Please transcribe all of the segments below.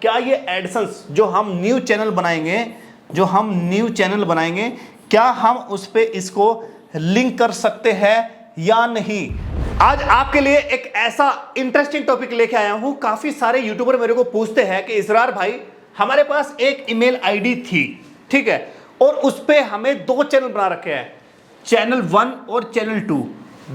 क्या ये एडसेंस जो हम न्यू चैनल बनाएंगे क्या हम उस पे इसको लिंक कर सकते हैं या नहीं। आज आपके लिए एक ऐसा इंटरेस्टिंग टॉपिक लेके आया हूं। काफी सारे यूट्यूबर मेरे को पूछते हैं कि इसरार भाई, हमारे पास एक ईमेल आईडी थी, ठीक है, और उस पे हमें दो चैनल बना रखे हैं, चैनल 1 और चैनल 2।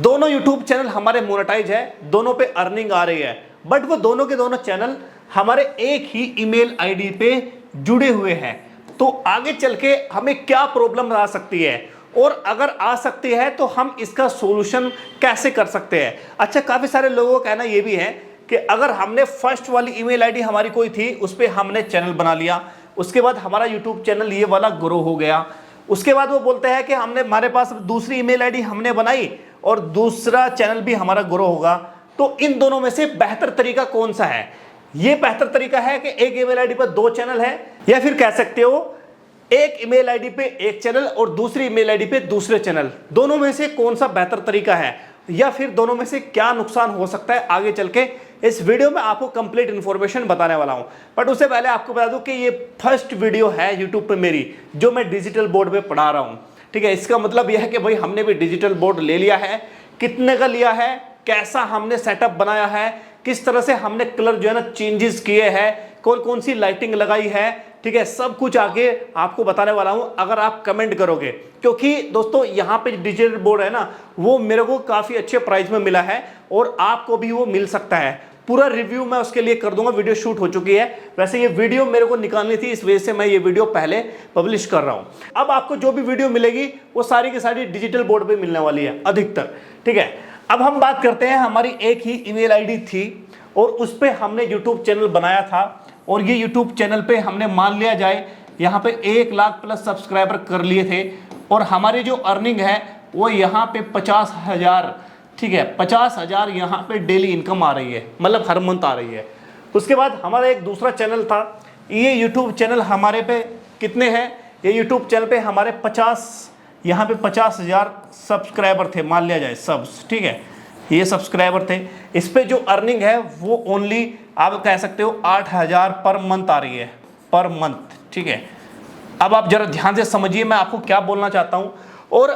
दोनों यूट्यूब चैनल हमारे मोनेटाइज है, दोनों पे अर्निंग आ रही है, बट वो दोनों के दोनों चैनल हमारे एक ही ईमेल आईडी पे जुड़े हुए हैं। तो आगे चल के हमें क्या प्रॉब्लम आ सकती है, और अगर आ सकती है तो हम इसका सॉल्यूशन कैसे कर सकते हैं। अच्छा, काफी सारे लोगों का कहना ये भी है कि अगर हमने फर्स्ट वाली ईमेल आईडी हमारी कोई थी, उस पर हमने चैनल बना लिया, उसके बाद हमारा यूट्यूब चैनल ये वाला ग्रो हो गया, उसके बाद वो बोलते हैं कि हमारे पास दूसरी ईमेल आईडी हमने बनाई और दूसरा चैनल भी हमारा ग्रो होगा। तो इन दोनों में से बेहतर तरीका कौन सा है? ये बेहतर तरीका है कि एक ईमेल आईडी पर दो चैनल है, या फिर कह सकते हो एक ईमेल आईडी पे एक चैनल और दूसरी ईमेल आईडी पे दूसरे चैनल। दोनों में से कौन सा बेहतर तरीका है, या फिर दोनों में से क्या नुकसान हो सकता है, आगे चल के इस वीडियो में आपको कंप्लीट इंफॉर्मेशन बताने वाला हूं। बट उससे पहले आपको बता दूं कि ये फर्स्ट वीडियो है यूट्यूब पे मेरी जो मैं डिजिटल बोर्ड पे पढ़ा रहा हूं, ठीक है। इसका मतलब यह है कि भाई हमने भी डिजिटल बोर्ड ले लिया है, कितने का लिया है, कैसा हमने सेटअप बनाया है, किस तरह से हमने कलर जो है ना चेंजेस किए हैं, कौन कौन सी लाइटिंग लगाई है, ठीक है, सब कुछ आगे आपको बताने वाला हूं अगर आप कमेंट करोगे। क्योंकि दोस्तों यहाँ पे डिजिटल बोर्ड है ना, वो मेरे को काफी अच्छे प्राइस में मिला है और आपको भी वो मिल सकता है। पूरा रिव्यू मैं उसके लिए कर दूंगा, वीडियो शूट हो चुकी है। वैसे ये वीडियो मेरे को निकालनी थी, इस वजह से मैं ये वीडियो पहले पब्लिश कर रहा हूं। अब आपको जो भी वीडियो मिलेगी वो सारी की सारी डिजिटल बोर्ड पे मिलने वाली है अधिकतर, ठीक है। अब हम बात करते हैं, हमारी एक ही ईमेल आईडी थी और उस पर हमने यूट्यूब चैनल बनाया था, और ये यूट्यूब चैनल पे हमने मान लिया जाए यहाँ पे 1 लाख प्लस सब्सक्राइबर कर लिए थे, और हमारी जो अर्निंग है वो यहाँ पे 50,000, ठीक है, 50,000 यहाँ पे डेली इनकम आ रही है, मतलब हर मंथ आ रही है। उसके बाद हमारा एक दूसरा चैनल था, ये यूट्यूब चैनल हमारे पे कितने हैं, ये यूट्यूब चैनल पे हमारे 50, यहाँ पे 50,000 सब्सक्राइबर थे, मान लिया जाए सब्स, ठीक है, ये सब्सक्राइबर थे। इस पे जो अर्निंग है वो ओनली आप कह सकते हो 8,000 पर मंथ आ रही है, पर मंथ, ठीक है। अब आप जरा ध्यान से समझिए मैं आपको क्या बोलना चाहता हूं। और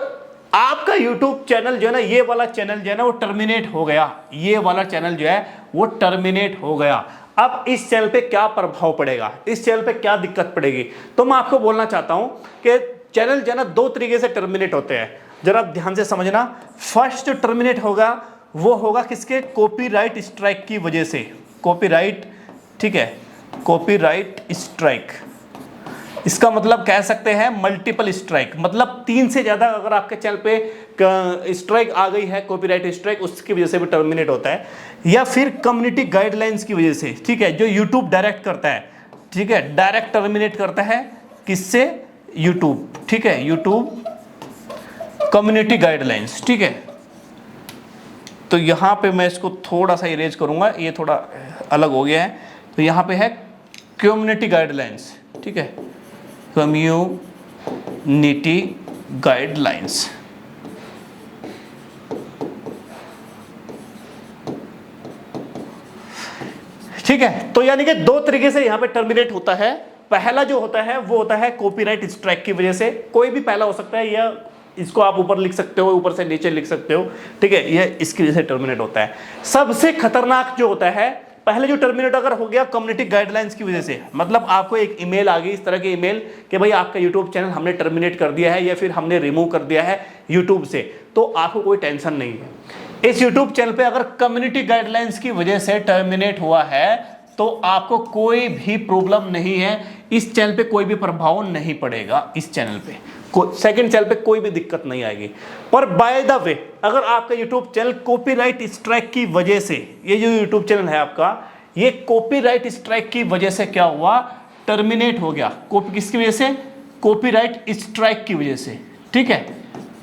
आपका YouTube चैनल जो है ना, ये वाला चैनल जो है ना वो टर्मिनेट हो गया, ये वाला चैनल जो है वो टर्मिनेट हो गया। अब इस चैनल पे क्या प्रभाव पड़ेगा, इस चैनल पे क्या दिक्कत पड़ेगी, तो मैं आपको बोलना चाहता हूं कि चैनल जो है ना दो तरीके से टर्मिनेट होते हैं, जरा ध्यान से समझना। फर्स्ट जो टर्मिनेट होगा वो होगा किसके, कॉपीराइट स्ट्राइक की वजह से, कॉपीराइट, ठीक है, कॉपीराइट स्ट्राइक। इसका मतलब कह सकते हैं मल्टीपल स्ट्राइक, मतलब 3 से ज्यादा अगर आपके चैनल पे स्ट्राइक आ गई है, कॉपीराइट स्ट्राइक, उसकी वजह से भी टर्मिनेट होता है। या फिर कम्युनिटी गाइडलाइंस की वजह से, ठीक है, जो यूट्यूब डायरेक्ट करता है, ठीक है, डायरेक्ट टर्मिनेट करता है किससे, यूट्यूब, ठीक है, यूट्यूब कम्युनिटी गाइडलाइंस, ठीक है। तो यहाँ पे मैं इसको थोड़ा सा इरेज करूंगा, ये थोड़ा अलग हो गया है। तो यहाँ पे है कम्युनिटी गाइडलाइंस, ठीक है, कम्युनिटी गाइडलाइंस, ठीक है। तो यानी कि दो तरीके से यहाँ पे टर्मिनेट होता है। पहला जो होता है वो होता है कॉपीराइट स्ट्राइक की वजह से, कोई भी पहला हो सकता है, या इसको आप ऊपर लिख सकते हो, ऊपर से नीचे लिख सकते हो, ठीक है, ये इसकी वजह से टर्मिनेट होता है। सबसे खतरनाक जो होता है, पहले जो टर्मिनेट अगर हो गया कम्युनिटी गाइडलाइंस की वजह से, मतलब आपको एक ईमेल आ गई, इस तरह की ईमेल कि भाई आपका यूट्यूब चैनल हमने टर्मिनेट कर दिया है या फिर हमने रिमूव कर दिया है यूट्यूब से, तो आपको कोई टेंशन नहीं है। इस यूट्यूब चैनल पे अगर कम्युनिटी गाइडलाइंस की वजह से टर्मिनेट हुआ है तो आपको कोई भी प्रॉब्लम नहीं है, इस चैनल पे कोई भी प्रभाव नहीं पड़ेगा, इस चैनल पे सेकंड चैनल पे कोई भी दिक्कत नहीं आएगी। पर बाय द वे, अगर आपका यूट्यूब चैनल कॉपीराइट स्ट्राइक की वजह से, ये जो यूट्यूब चैनल है आपका, ये कॉपीराइट स्ट्राइक की वजह से क्या हुआ, टर्मिनेट हो गया। किसकी वजह से, कॉपीराइट स्ट्राइक की वजह से, ठीक है।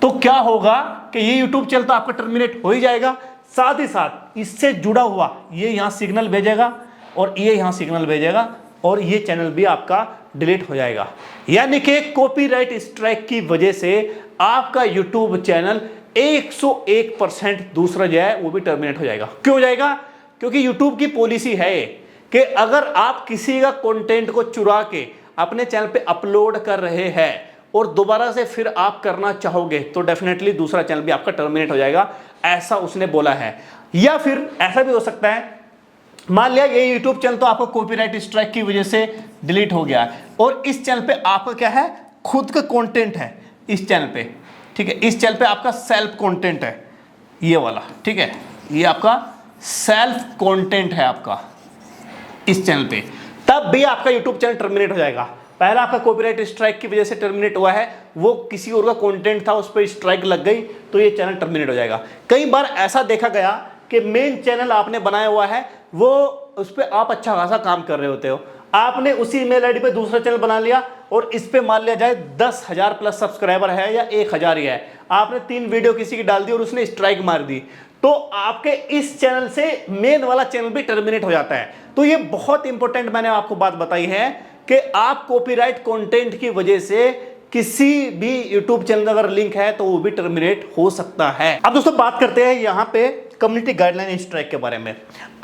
तो क्या होगा कि ये यूट्यूब चैनल तो आपका टर्मिनेट हो ही जाएगा, साथ ही साथ इससे जुड़ा हुआ ये यहाँ सिग्नल भेजेगा और ये यहाँ सिग्नल भेजेगा, और ये चैनल भी आपका डिलीट हो जाएगा। यानी कि कॉपीराइट स्ट्राइक की वजह से आपका यूट्यूब चैनल 101% दूसरा जो है वो भी टर्मिनेट हो जाएगा। क्यों हो जाएगा, क्योंकि यूट्यूब की पॉलिसी है कि अगर आप किसी का कंटेंट को चुरा के अपने चैनल पे अपलोड कर रहे हैं और दोबारा से फिर आप करना चाहोगे तो डेफिनेटली दूसरा चैनल भी आपका टर्मिनेट हो जाएगा, ऐसा उसने बोला है। या फिर ऐसा भी हो सकता है, मान लिया ये YouTube चैनल तो आपको कॉपीराइट स्ट्राइक की वजह से डिलीट हो गया है और इस चैनल पे आपका क्या है, खुद का कंटेंट है इस चैनल पे, ठीक है। इस चैनल पे आपका सेल्फ कंटेंट है ये वाला, ठीक है, ये आपका सेल्फ कंटेंट है आपका इस चैनल पे, तब भी आपका YouTube चैनल टर्मिनेट हो जाएगा। पहला आपका कॉपीराइट स्ट्राइक की वजह से टर्मिनेट हुआ है, वो किसी और का कंटेंट था, उस पर स्ट्राइक लग गई तो ये चैनल टर्मिनेट हो जाएगा। कई बार ऐसा देखा गया कि मेन चैनल आपने बनाया हुआ है, वो उस पर आप अच्छा खासा काम कर रहे होते हो, आपने उसी ईमेल आईडी पे दूसरा चैनल बना लिया और इस पे मान लिया जाए 10,000 प्लस सब्सक्राइबर है या 1,000 ही है, आपने 3 वीडियो किसी की डाल दी और उसने स्ट्राइक मार दी, तो आपके इस चैनल से मेन वाला चैनल भी टर्मिनेट हो जाता है। तो ये बहुत इंपॉर्टेंट मैंने आपको बात बताई है कि आप कॉपीराइट कंटेंट की वजह से किसी भी YouTube चैनल अगर लिंक है तो वो भी टर्मिनेट हो सकता है। अब दोस्तों बात करते हैं यहाँ पे कम्युनिटी गाइडलाइन स्ट्राइक के बारे में।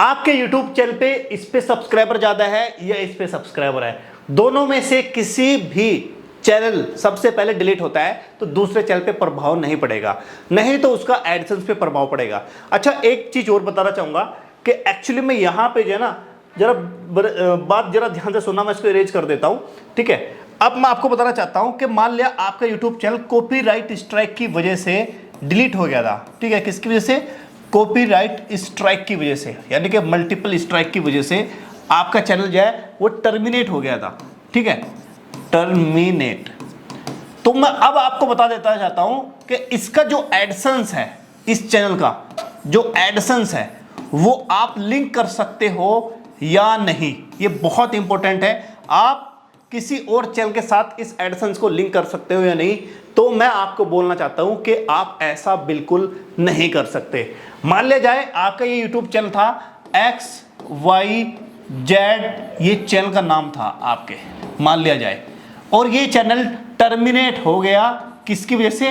आपके YouTube चैनल पे इस पे सब्सक्राइबर ज्यादा है या इस पे सब्सक्राइबर है, दोनों में से किसी भी चैनल सबसे पहले डिलीट होता है तो दूसरे चैनल पे प्रभाव नहीं पड़ेगा, नहीं तो उसका एडसेंस पे प्रभाव पड़ेगा। अच्छा एक चीज और बताना चाहूंगा कि एक्चुअली में यहाँ पे जो है ना, जरा बात जरा ध्यान से सुनना, मैं इसको इरेज कर देता हूँ, ठीक है। अब मैं आपको बताना चाहता हूँ कि मान लिया आपका YouTube चैनल कॉपीराइट स्ट्राइक की वजह से डिलीट हो गया था, ठीक है, किसकी वजह से, कॉपीराइट स्ट्राइक की वजह से, यानी कि मल्टीपल स्ट्राइक की वजह से आपका चैनल जो है वो टर्मिनेट हो गया था, ठीक है, टर्मिनेट। तो मैं अब आपको बता देता चाहता हूं कि इसका जो एडसेंस है, इस चैनल का जो एडसेंस है वो आप लिंक कर सकते हो या नहीं, ये बहुत इंपॉर्टेंट है। आप किसी और चैनल के साथ इस एडसेंस को लिंक कर सकते हो या नहीं, तो मैं आपको बोलना चाहता हूं कि आप ऐसा बिल्कुल नहीं कर सकते। मान लिया जाए आपका ये YouTube चैनल था XYZ, ये चैनल का नाम था आपके, मान लिया जाए, और ये चैनल टर्मिनेट हो गया किसकी वजह से,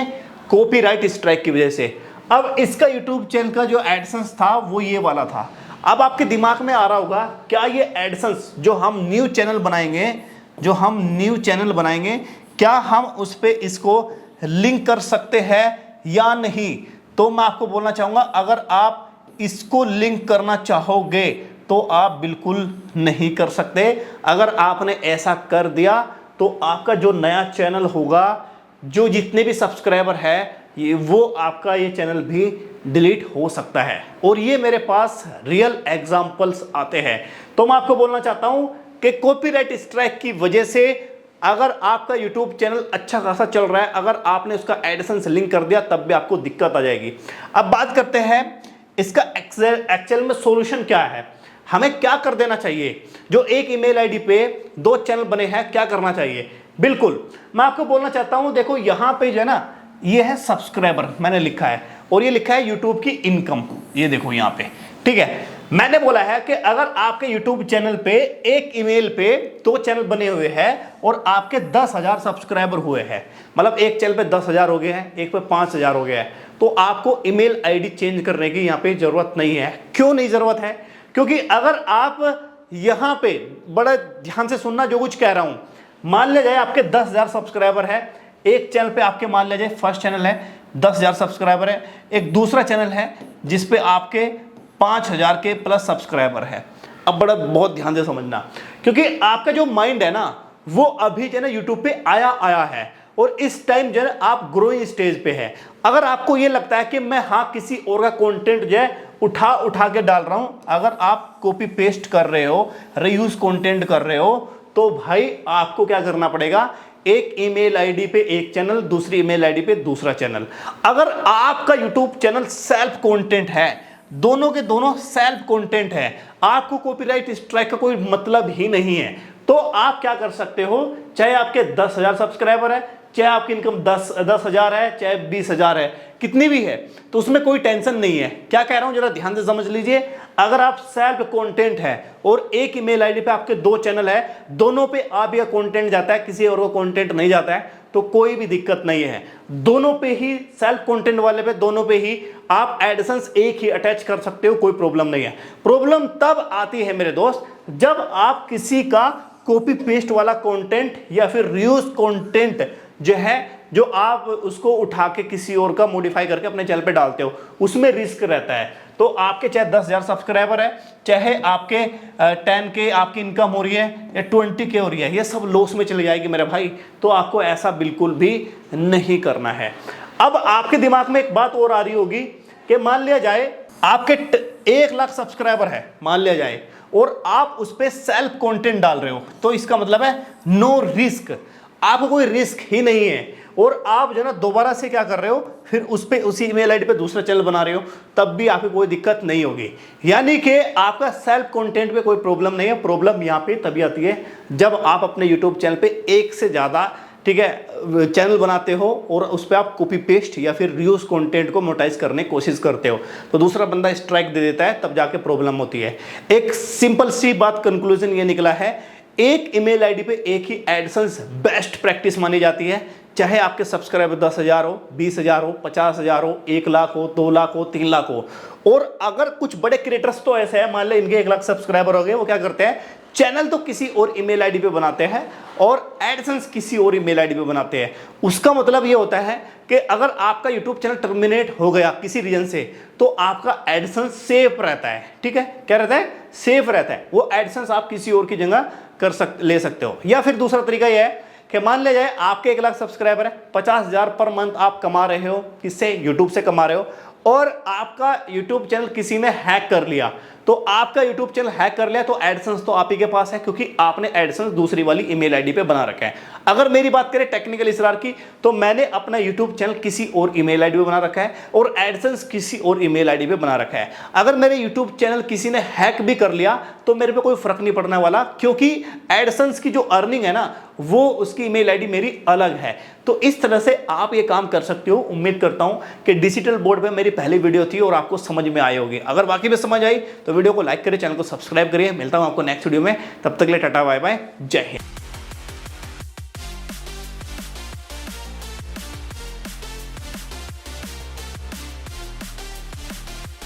कॉपीराइट स्ट्राइक की वजह से। अब इसका YouTube चैनल का जो एडसेंस था वो ये वाला था। अब आपके दिमाग में आ रहा होगा क्या ये एडसेंस जो हम न्यू चैनल बनाएंगे, क्या हम उस पे इसको लिंक कर सकते हैं या नहीं। तो मैं आपको बोलना चाहूंगा, अगर आप इसको लिंक करना चाहोगे तो आप बिल्कुल नहीं कर सकते। अगर आपने ऐसा कर दिया तो आपका जो नया चैनल होगा, जो जितने भी सब्सक्राइबर है, वो आपका ये चैनल भी डिलीट हो सकता है। और ये मेरे पास रियल एग्जांपल्स आते हैं। तो मैं आपको बोलना चाहता हूं कि कॉपीराइट स्ट्राइक की वजह से अगर आपका YouTube चैनल अच्छा खासा चल रहा है, अगर आपने उसका एडसेंस लिंक कर दिया तब भी आपको दिक्कत आ जाएगी। अब बात करते हैं इसका एक्चुअल में सॉल्यूशन क्या है, हमें क्या कर देना चाहिए। जो एक ईमेल आईडी पे 2 चैनल बने हैं, क्या करना चाहिए। बिल्कुल मैं आपको बोलना चाहता हूं, देखो यहां पे जो है ना, ये है सब्सक्राइबर मैंने लिखा है और ये लिखा है YouTube की इनकम, ये देखो यहां पे, ठीक है। मैंने बोला है कि अगर आपके YouTube चैनल पे एक ईमेल पे 2 चैनल बने हुए हैं और आपके 10,000 सब्सक्राइबर हुए हैं, मतलब एक चैनल पे 10,000 हो गए हैं, एक पे 5,000 हो गया है, तो आपको ईमेल आईडी चेंज करने की यहाँ पे जरूरत नहीं है। क्यों नहीं जरूरत है, क्योंकि अगर आप यहाँ पे बड़ा ध्यान से सुनना जो कुछ कह रहा हूँ, मान लिया जाए आपके 10,000 सब्सक्राइबर है, एक चैनल पे आपके मान लिया जाए फर्स्ट चैनल है 10,000 सब्सक्राइबर है, एक दूसरा चैनल है जिसपे आपके 5,000 के प्लस सब्सक्राइबर है। अब बड़ा बहुत ध्यान से समझना, क्योंकि आपका जो माइंड है ना वो अभी जो है ना यूट्यूब पे आया है और इस टाइम जो है आप ग्रोइंग स्टेज पे है। अगर आपको ये लगता है कि मैं हाँ किसी और का कंटेंट जो है उठा के डाल रहा हूं, अगर आप कॉपी पेस्ट कर रहे हो, रीयूज कंटेंट कर रहे हो, तो भाई आपको क्या करना पड़ेगा, एक ईमेल आईडी पे एक चैनल, दूसरी ईमेल आईडी पे दूसरा चैनल। अगर आपका यूट्यूब चैनल सेल्फ कंटेंट है, दोनों के दोनों सेल्फ कंटेंट है, आपको कॉपीराइट स्ट्राइक का कोई मतलब ही नहीं है, तो आप क्या कर सकते हो, चाहे आपके 10,000 सब्सक्राइबर है, चाहे आपकी इनकम 10,000 है, चाहे 20,000 है, कितनी भी है, तो उसमें कोई टेंशन नहीं है। क्या कह रहा हूं जरा ध्यान से समझ लीजिए। अगर आप सेल्फ कंटेंट है और एक ईमेल आईडी पे आपके 2 चैनल है, दोनों पे आप या कंटेंट जाता है, किसी और को कंटेंट नहीं जाता है, तो कोई भी दिक्कत नहीं है। दोनों पे ही, सेल्फ कंटेंट वाले पे दोनों पे ही आप एडसेंस एक ही अटैच कर सकते हो, कोई प्रॉब्लम नहीं है। प्रॉब्लम तब आती है मेरे दोस्त जब आप किसी का कॉपी पेस्ट वाला कंटेंट या फिर रीयूज कंटेंट जो है, जो आप उसको उठा के किसी और का मॉडिफाई करके अपने चैनल पे डालते हो, उसमें रिस्क रहता है। तो आपके चाहे 10,000 सब्सक्राइबर है, चाहे आपके 10K आपकी इनकम हो रही है या 20K हो रही है, ये सब लॉस में चली जाएगी मेरे भाई। तो आपको ऐसा बिल्कुल भी नहीं करना है। अब आपके दिमाग में एक बात और आ रही होगी कि मान लिया जाए आपके 1 लाख सब्सक्राइबर है, मान लिया जाए, और आप उस पर सेल्फ कंटेंट डाल रहे हो, तो इसका मतलब है नो रिस्क, आपको कोई रिस्क ही नहीं है। और आप जो ना दोबारा से क्या कर रहे हो, फिर उस पे उसी ईमेल आईडी पे दूसरा चैनल बना रहे हो, तब भी आपको कोई दिक्कत नहीं होगी। यानी कि आपका सेल्फ कंटेंट पे कोई प्रॉब्लम नहीं है। प्रॉब्लम यहाँ पे तभी आती है जब आप अपने यूट्यूब चैनल पे एक से ज़्यादा, ठीक है, चैनल बनाते हो और उस पर आप कॉपी पेस्ट या फिर रीयूज कंटेंट को मोनेटाइज करने की कोशिश करते हो, तो दूसरा बंदा स्ट्राइक दे देता है, तब जाके प्रॉब्लम होती है। एक सिंपल सी बात, कंक्लूजन ये निकला है, एक ईमेल आईडी पे एक ही एडसेंस बेस्ट प्रैक्टिस मानी जाती है, चाहे आपके सब्सक्राइबर 10,000 हो, 20,000 हो, 50,000 हो, 1 लाख हो, 2 लाख हो, 3 लाख हो। और अगर कुछ बड़े क्रिएटर्स तो ऐसे हैं, मान ले इनके 1 लाख सब्सक्राइबर हो गए, वो क्या करते हैं, चैनल तो किसी और ईमेल आईडी पे बनाते हैं और एडसेंस किसी और ईमेल आईडी पे बनाते हैं। उसका मतलब ये होता है कि अगर आपका यूट्यूब चैनल टर्मिनेट हो गया किसी रीजन से, तो आपका एडसेंस सेफ रहता है। ठीक है, क्या रहता है, सेफ रहता है। वो एडसेंस आप किसी और की जगह ले सकते हो। या फिर दूसरा तरीका यह है कि मान लिया जाए आपके 1 लाख सब्सक्राइबर है, 50,000 पर मंथ आप कमा रहे हो, किससे, यूट्यूब से कमा रहे हो, और आपका यूट्यूब चैनल किसी ने हैक कर लिया, तो आपका यूट्यूब चैनल हैक कर लिया तो एडसेंस तो आप ही के पास है, क्योंकि आपने एडसेंस दूसरी वाली ईमेल आईडी पे बना रखा है। अगर मेरी बात करें टेक्निकल इसरार की, तो मैंने अपना यूट्यूब चैनल किसी और ईमेल आईडी पे बना रखा है और एडसेंस किसी और ईमेल आईडी पे बना रखा है। अगर मेरे यूट्यूब चैनल किसी ने हैक भी कर लिया तो मेरे पे कोई फर्क नहीं पड़ने वाला, क्योंकि एडसेंस की जो अर्निंग है ना, वो उसकी ईमेल आईडी मेरी अलग है। तो इस तरह से आप ये काम कर सकते हो। उम्मीद करता हूं कि डिजिटल बोर्ड पे मेरी पहली वीडियो थी और आपको समझ में आई होगी। अगर वाकई में समझ आई तो वीडियो को लाइक करिए, चैनल को सब्सक्राइब करिए। मिलता हूं आपको नेक्स्ट वीडियो में, तब तक के लिए टाटा बाय बाय, जय हिंद।